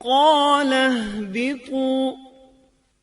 قال اهبطوا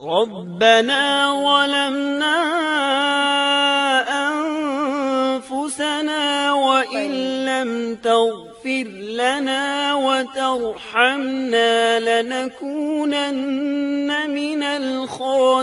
ربنا ظلمنا أنفسنا وإن لم تغفر لنا وترحمنا لنكونن من الخاسرين۔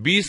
20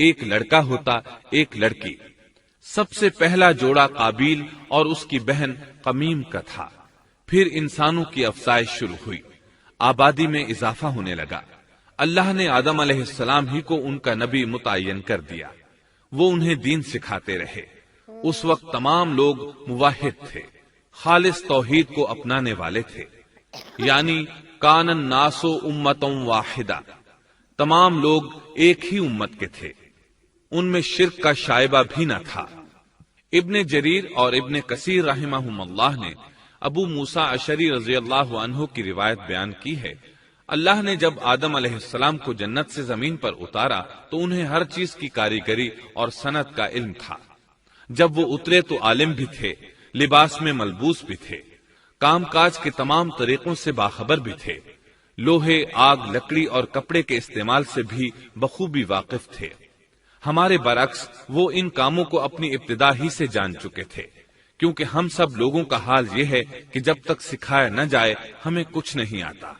ایک لڑکا ہوتا ایک لڑکی۔ سب سے پہلا جوڑا قابیل اور اس کی بہن قمیم کا تھا۔ پھر انسانوں کی افزائش شروع ہوئی، آبادی میں اضافہ ہونے لگا۔ اللہ نے آدم علیہ السلام ہی کو ان کا نبی متعین کر دیا، وہ انہیں دین سکھاتے رہے۔ اس وقت تمام لوگ موحد تھے، خالص توحید کو اپنانے والے تھے، یعنی کان الناس امۃ واحدہ، تمام لوگ ایک ہی امت کے تھے، ان میں شرک کا شائبہ بھی نہ تھا۔ ابن جریر اور ابن کثیر رحمہم اللہ نے ابو موسیٰ اشعری رضی اللہ عنہ کی روایت بیان کی ہے، اللہ نے جب آدم علیہ السلام کو جنت سے زمین پر اتارا تو انہیں ہر چیز کی کاریگری اور صنعت کا علم تھا۔ جب وہ اترے تو عالم بھی تھے، لباس میں ملبوس بھی تھے، کام کاج کے تمام طریقوں سے باخبر بھی تھے، لوہے، آگ، لکڑی اور کپڑے کے استعمال سے بھی بخوبی واقف تھے۔ ہمارے برعکس وہ ان کاموں کو اپنی ابتدا ہی سے جان چکے تھے، کیونکہ ہم سب لوگوں کا حال یہ ہے کہ جب تک سکھایا نہ جائے ہمیں کچھ نہیں آتا۔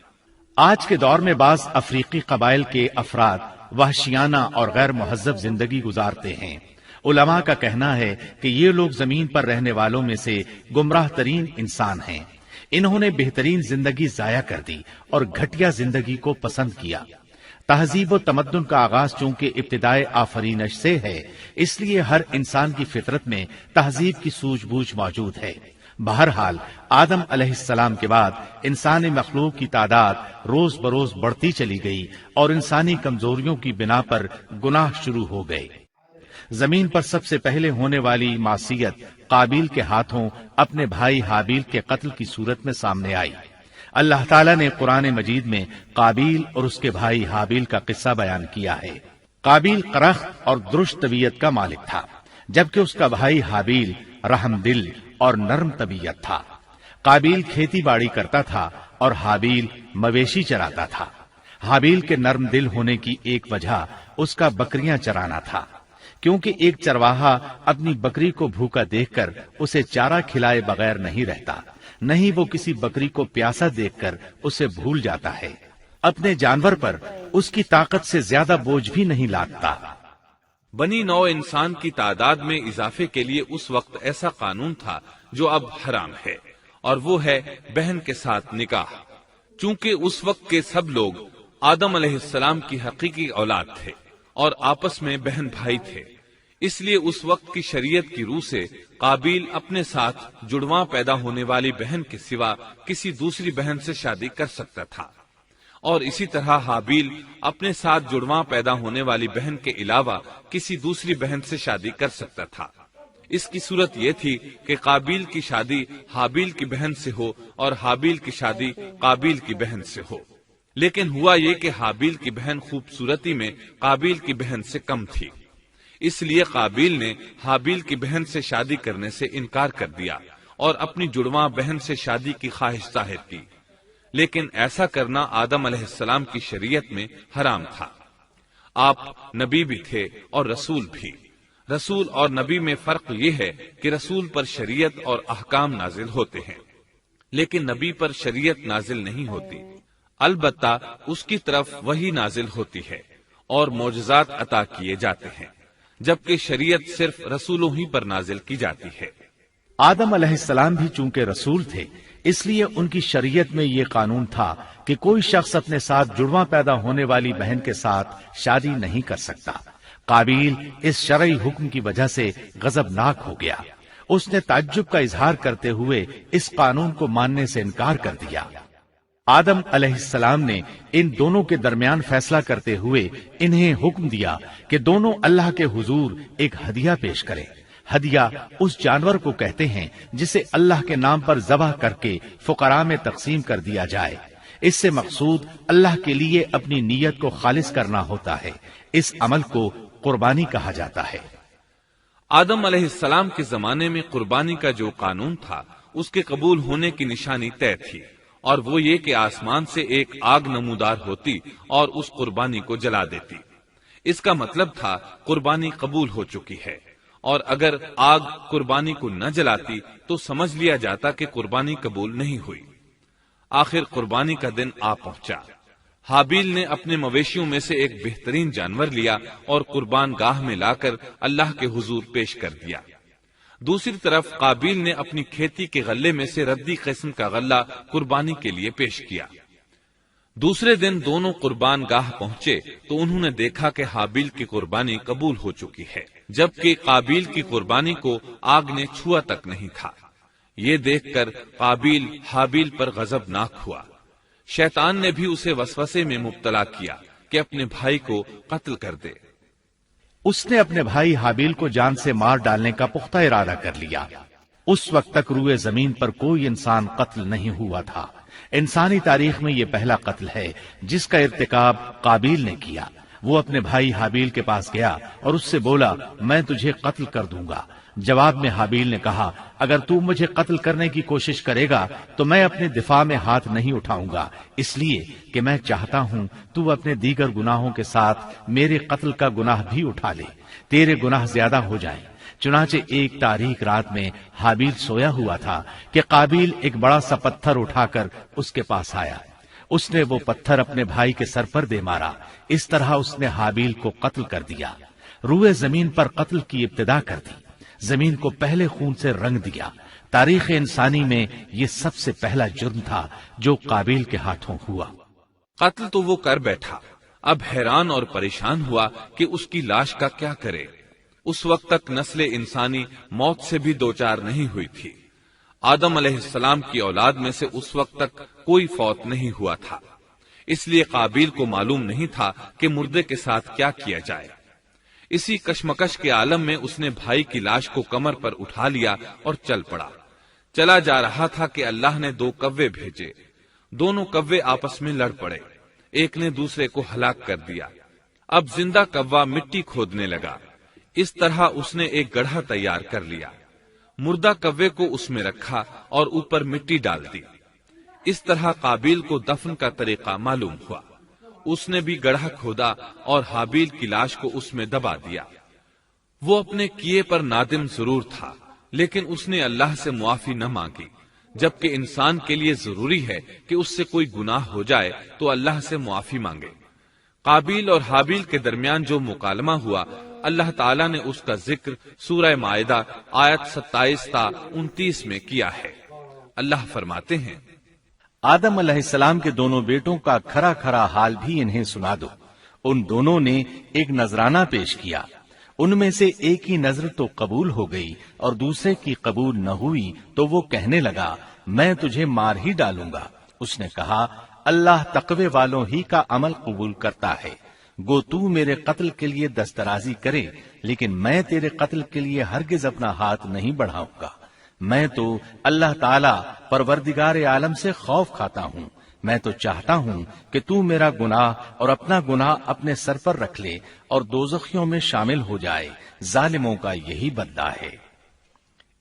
آج کے دور میں بعض افریقی قبائل کے افراد وحشیانہ اور غیر مہذب زندگی گزارتے ہیں۔ علماء کا کہنا ہے کہ یہ لوگ زمین پر رہنے والوں میں سے گمراہ ترین انسان ہیں۔ انہوں نے بہترین زندگی ضائع کر دی اور گھٹیا زندگی کو پسند کیا۔ تہذیب و تمدن کا آغاز چونکہ ابتدائے آفرینش سے ہے، اس لیے ہر انسان کی فطرت میں تہذیب کی سوجھ بوجھ موجود ہے۔ بہرحال آدم علیہ السلام کے بعد انسانی مخلوق کی تعداد روز بروز بڑھتی چلی گئی اور انسانی کمزوریوں کی بنا پر گناہ شروع ہو گئے۔ زمین پر سب سے پہلے ہونے والی معصیت قابیل کے ہاتھوں اپنے بھائی حابیل کے قتل کی صورت میں سامنے آئی۔ اللہ تعالیٰ نے قرآن مجید میں قابیل اور اس کے بھائی حابیل کا قصہ بیان کیا ہے۔ قابیل قرخت اور درشت طبیعت کا مالک تھا، جبکہ اس کا بھائی حابیل رحم دل اور نرم طبیعت تھا۔ قابیل کھیتی باڑی کرتا تھا اور حابیل مویشی چراتا تھا۔ حابیل کے نرم دل ہونے کی ایک وجہ اس کا بکریاں چرانا تھا، کیونکہ ایک چرواہا اپنی بکری کو بھوکا دیکھ کر اسے چارہ کھلائے بغیر نہیں رہتا، نہیں وہ کسی بکری کو پیاسا دیکھ کر اسے بھول جاتا ہے۔ اپنے جانور پر اس کی طاقت سے زیادہ بوجھ بھی نہیں لادتا۔ بنی نوع انسان کی تعداد میں اضافے کے لیے اس وقت ایسا قانون تھا جو اب حرام ہے، اور وہ ہے بہن کے ساتھ نکاح۔ چونکہ اس وقت کے سب لوگ آدم علیہ السلام کی حقیقی اولاد تھے اور آپس میں بہن بھائی تھے، اس لیے اس وقت کی شریعت کی روح سے قابیل اپنے ساتھ جڑواں پیدا ہونے والی بہن کے سوا کسی دوسری بہن سے شادی کر سکتا تھا، اور اسی طرح حابیل اپنے ساتھ جڑواں پیدا ہونے والی بہن کے علاوہ کسی دوسری بہن سے شادی کر سکتا تھا۔ اس کی صورت یہ تھی کہ قابیل کی شادی حابیل کی بہن سے ہو اور حابیل کی شادی قابیل کی بہن سے ہو، لیکن ہوا یہ کہ حابیل کی بہن خوبصورتی میں قابیل کی بہن سے کم تھی، اس لیے قابیل نے حابیل کی بہن سے شادی کرنے سے انکار کر دیا اور اپنی جڑواں بہن سے شادی کی خواہش ظاہر کی، لیکن ایسا کرنا آدم علیہ السلام کی شریعت میں حرام تھا۔ آپ نبی بھی تھے اور رسول بھی۔ رسول اور نبی میں فرق یہ ہے کہ رسول پر شریعت اور احکام نازل ہوتے ہیں، لیکن نبی پر شریعت نازل نہیں ہوتی، البتہ اس کی طرف وحی نازل ہوتی ہے اور معجزات عطا کیے جاتے ہیں، جبکہ شریعت صرف رسولوں ہی پر نازل کی جاتی ہے۔ آدم علیہ السلام بھی چونکہ رسول تھے، اس لیے ان کی شریعت میں یہ قانون تھا کہ کوئی شخص اپنے ساتھ جڑواں پیدا ہونے والی بہن کے ساتھ شادی نہیں کر سکتا۔ قابیل اس شرعی حکم کی وجہ سے غضبناک ہو گیا۔ اس نے تعجب کا اظہار کرتے ہوئے اس قانون کو ماننے سے انکار کر دیا۔ آدم علیہ السلام نے ان دونوں کے درمیان فیصلہ کرتے ہوئے انہیں حکم دیا کہ دونوں اللہ کے حضور ایک ہدیہ پیش کریں۔ ہدیہ اس جانور کو کہتے ہیں جسے اللہ کے نام پر ذبح کر کے فقراء میں تقسیم کر دیا جائے۔ اس سے مقصود اللہ کے لیے اپنی نیت کو خالص کرنا ہوتا ہے۔ اس عمل کو قربانی کہا جاتا ہے۔ آدم علیہ السلام کے زمانے میں قربانی کا جو قانون تھا اس کے قبول ہونے کی نشانی طے تھی، اور وہ یہ کہ آسمان سے ایک آگ نمودار ہوتی اور اس قربانی کو جلا دیتی۔ اس کا مطلب تھا قربانی قبول ہو چکی ہے، اور اگر آگ قربانی کو نہ جلاتی تو سمجھ لیا جاتا کہ قربانی قبول نہیں ہوئی۔ آخر قربانی کا دن آ پہنچا۔ حابیل نے اپنے مویشیوں میں سے ایک بہترین جانور لیا اور قربان گاہ میں لا کر اللہ کے حضور پیش کر دیا۔ دوسری طرف قابیل نے اپنی کھیتی کے غلے میں سے ردی قسم کا غلہ قربانی کے لیے پیش کیا۔ دوسرے دن دونوں قربان گاہ پہنچے تو انہوں نے دیکھا کہ حابیل کی قربانی قبول ہو چکی ہے، جبکہ قابیل کی قربانی کو آگ نے چھوا تک نہیں تھا۔ یہ دیکھ کر قابیل حابیل پر غضبناک ہوا۔ شیطان نے بھی اسے وسوسے میں مبتلا کیا کہ اپنے بھائی کو قتل کر دے۔ اس نے اپنے بھائی حابیل کو جان سے مار ڈالنے کا پختہ ارادہ کر لیا۔ اس وقت تک روئے زمین پر کوئی انسان قتل نہیں ہوا تھا۔ انسانی تاریخ میں یہ پہلا قتل ہے جس کا ارتکاب قابیل نے کیا۔ وہ اپنے بھائی حابیل کے پاس گیا اور اس سے بولا، میں تجھے قتل کر دوں گا۔ جواب میں حابیل نے کہا، اگر تو مجھے قتل کرنے کی کوشش کرے گا تو میں اپنے دفاع میں ہاتھ نہیں اٹھاؤں گا، اس لیے کہ میں چاہتا ہوں تو اپنے دیگر گناہوں کے ساتھ میرے قتل کا گناہ بھی اٹھا لے، تیرے گناہ زیادہ ہو جائیں۔ چنانچہ ایک تاریک رات میں حابیل سویا ہوا تھا کہ قابیل ایک بڑا سا پتھر اٹھا کر اس کے پاس آیا۔ اس نے وہ پتھر اپنے بھائی کے سر پر دے مارا۔ اس طرح اس نے حابیل کو قتل کر دیا، روئے زمین پر قتل کی ابتدا کر دی، زمین کو پہلے خون سے رنگ دیا۔ تاریخ انسانی میں یہ سب سے پہلا جرم تھا جو قابیل کے ہاتھوں ہوا۔ قتل تو وہ کر بیٹھا، اب حیران اور پریشان ہوا کہ اس کی لاش کا کیا کرے۔ اس وقت تک نسل انسانی موت سے بھی دوچار نہیں ہوئی تھی۔ آدم علیہ السلام کی اولاد میں سے اس وقت تک کوئی فوت نہیں ہوا تھا، اس لیے قابیل کو معلوم نہیں تھا کہ مردے کے ساتھ کیا کیا جائے۔ اسی کشمکش کے عالم میں اس نے بھائی کی لاش کو کمر پر اٹھا لیا اور چل پڑا۔ چلا جا رہا تھا کہ اللہ نے 2 کوے بھیجے۔ دونوں کوے آپس میں لڑ پڑے، ایک نے دوسرے کو ہلاک کر دیا۔ اب زندہ کوا مٹی کھودنے لگا۔ اس طرح اس نے ایک گڑھا تیار کر لیا، مردہ کوے کو اس میں رکھا اور اوپر مٹی ڈال دی۔ اس طرح قابیل کو دفن کا طریقہ معلوم ہوا۔ اس نے بھی گڑھا کھودا اور حابیل کی لاش کو اس میں دبا دیا۔ وہ اپنے کیے پر نادم ضرور تھا، لیکن اس نے اللہ سے معافی نہ مانگی، جبکہ انسان کے لیے ضروری ہے کہ اس سے کوئی گناہ ہو جائے تو اللہ سے معافی مانگے۔ قابیل اور حابیل کے درمیان جو مکالمہ ہوا، اللہ تعالیٰ نے اس کا ذکر سورہ مائدہ آیت 27 تا 29 میں کیا ہے۔ اللہ فرماتے ہیں، آدم علیہ السلام کے دونوں بیٹوں کا کھرا کھرا حال بھی انہیں سنا دو۔ ان دونوں نے ایک نذرانہ پیش کیا، ان میں سے ایک ہی نذر تو قبول ہو گئی اور دوسرے کی قبول نہ ہوئی تو وہ کہنے لگا، میں تجھے مار ہی ڈالوں گا۔ اس نے کہا، اللہ تقوی والوں ہی کا عمل قبول کرتا ہے، گو تو میرے قتل کے لیے دسترازی کرے، لیکن میں تیرے قتل کے لیے ہرگز اپنا ہاتھ نہیں بڑھاؤں گا۔ میں تو اللہ تعالی پروردگار عالم سے خوف کھاتا ہوں، میں تو چاہتا ہوں کہ تو میرا گناہ اور اپنا گناہ اپنے سر پر رکھ لے اور دوزخیوں میں شامل ہو جائے، ظالموں کا یہی بدلہ ہے۔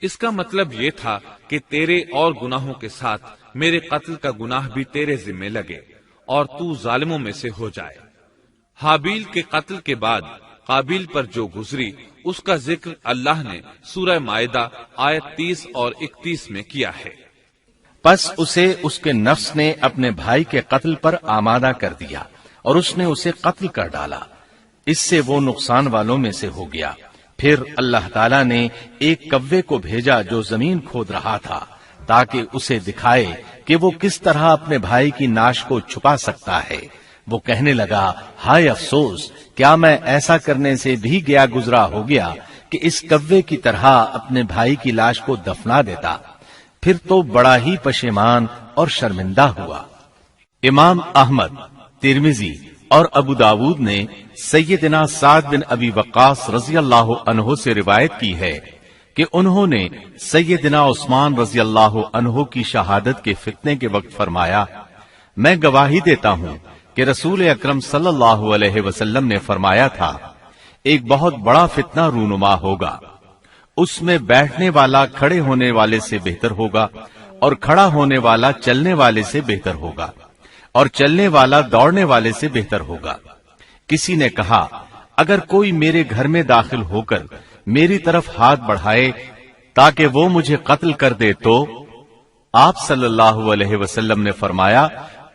اس کا مطلب یہ تھا کہ تیرے اور گناہوں کے ساتھ میرے قتل کا گناہ بھی تیرے ذمہ لگے اور تو ظالموں میں سے ہو جائے۔ حابیل کے قتل کے بعد قابیل پر جو گزری اس کا ذکر اللہ نے سورہ مائدہ آیت 30 اور 31 میں کیا ہے۔ پس اسے اس کے نفس نے اپنے بھائی کے قتل پر آمادہ کر دیا اور اس نے اسے قتل کر ڈالا، اس سے وہ نقصان والوں میں سے ہو گیا۔ پھر اللہ تعالیٰ نے ایک کوے کو بھیجا جو زمین کھود رہا تھا تاکہ اسے دکھائے کہ وہ کس طرح اپنے بھائی کی ناش کو چھپا سکتا ہے۔ وہ کہنے لگا، ہائے افسوس، کیا میں ایسا کرنے سے بھی گیا گزرا ہو گیا کہ اس کوے کی طرح اپنے بھائی کی لاش کو دفنا دیتا۔ پھر تو بڑا ہی پشیمان اور شرمندہ ہوا۔ امام احمد، ترمذی اور ابو داود نے سیدنا سعد بن ابی وقاص رضی اللہ عنہ سے روایت کی ہے کہ انہوں نے سیدنا عثمان رضی اللہ عنہ کی شہادت کے فتنے کے وقت فرمایا، میں گواہی دیتا ہوں کہ رسول اکرم صلی اللہ علیہ وسلم نے فرمایا تھا، ایک بہت بڑا فتنہ رونما ہوگا، اس میں بیٹھنے والا کھڑے ہونے والے سے بہتر ہوگا اور کھڑا ہونے والا چلنے والے سے بہتر ہوگا اور چلنے والا دوڑنے والے سے بہتر ہوگا۔ کسی نے کہا، اگر کوئی میرے گھر میں داخل ہو کر میری طرف ہاتھ بڑھائے تاکہ وہ مجھے قتل کر دے تو آپ صلی اللہ علیہ وسلم نے فرمایا،